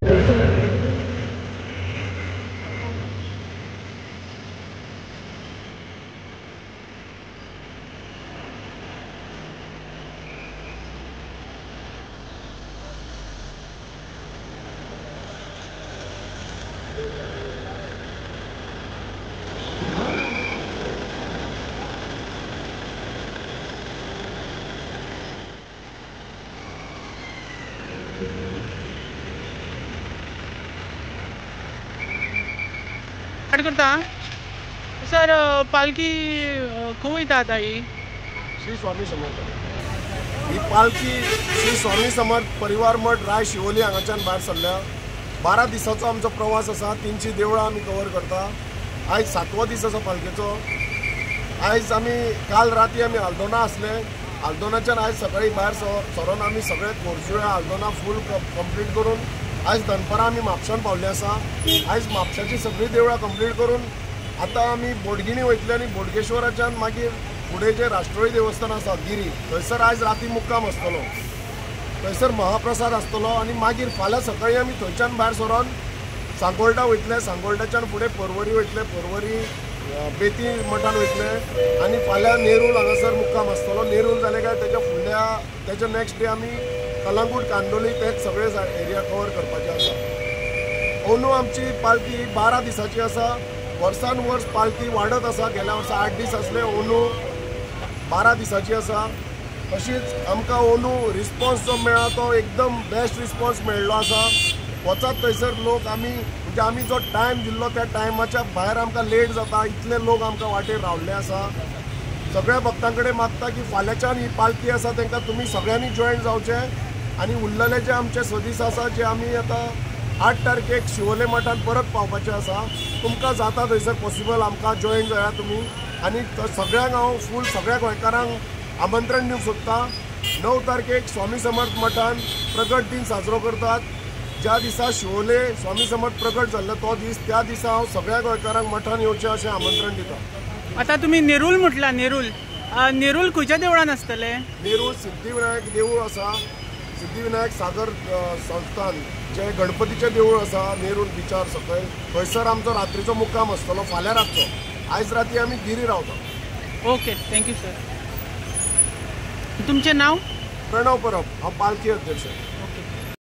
काय करता सर? पालखी खंय वयता आतां ही? श्री स्वामी समर्थ ही पालखी श्री स्वामी समर्थ परिवार मठ राय शिवोली हांगाच्यान भायर सरल्या। 12 दिसाचो आमचो प्रवास आसा। 300 देवळां आमी कवर करता। आयज 7वो दीस आसा पालखेचो। आयज आमी काल राती आमी आल्दोना आसले। आल्दोनाच्यान आयज सकाळी भायर सरोन आमी सगळे खोर्जुवें आल्दोना फूल कंप्लीट करून आयज दनपारां आमी म्हापशान पावल्ले आसा। आयज म्हापशाची सगळीं देवळां कंप्लीट करून आतां आमी बोडगिणी वयतले आनी बोडगेश्वराच्यान मागीर फुडें जे राष्ट्रोळी देवस्थान आसा गिरी थंयसर आयज राती मुक्काम आसतलो। थंयसर महाप्रसाद आसतलो आनी मागीर फाल्यां सकाळी आमी थंयच्यान भायर सरोन सांगोळडा वयतले। सांगोळड्याच्यान फुडें पर्वरी वयतले। पर्वरी बेती मठान वयतले आनी फाल्यां नेरूल हांगासर मुक्काम आसतलो। नेरूल जालें काय तेच्या नेक्स्ट डे आमी कलंगूट कांदोली तेच सगळे एरिया कवर करपाचे आसा। अंदू आमची पालखी 12 दिसाची आसा। वर्सान वर्स पालखी वाडत आसा। गेल्या वर्सा 8 दीस आसले, अंदू 12 दिसाची आसा। तशीच आमकां अंदू रिस्पॉन्स जो मेळ्ळा तो एकदम बेस्ट रिस्पॉन्स मेळ्ळो आसा। वचत थंयसर लोक म्हणजे आमी जो टायम दिल्लो त्या टायमाच्या भायर आमकां लेट जाता इतले लोक आमकां वाटेर रावल्ले आसा। सगळ्या भक्तां कडेन मागता की फाल्यांच्यान ही पालखी आसा तांकां तुमी सगळ्यांनी जॉयन जावचें आनी उरलेले जे आमचे सदीस आसा जे आमी आतां 8 तारखेक शिवोले मठान परत पावपाचे आसा। तुमकां जाता थंयसर पॉसिबल आमकां जॉयन जाया तुमी। आनी सगळ्यांक हांव फूल सगळ्या गोंयकारांक आमंत्रण दिवंक सोदता। 9 तारखेक स्वामी समर्थ मठान प्रगट दिन साजरो करतात। ज्या दिसा शिवोले स्वामी समर्थ प्रगट जाल्लो तो दीस, त्या दिसा हांव सगळ्या गोंयकारांक मठान येवचें अशें आमंत्रण दिता। आतां तुमी नेरूल म्हटला, नेरूल खंयच्या देवळान आसतले? नेरूल सिद्धिविनायक देवूळ आसा। सिद्धिविनायक सागर संस्थान जे गणपतीचें देवूळ आसा नेरूल बिचार सकयल, थंयसर आमचो रात्रीचो मुक्काम आसतलो फाल्यां रातचो। आयज राती आमी गिरी रावता। Okay, thank you sir. तुमचें नांव? प्रणव परब, हांव पालखी अध्यक्ष।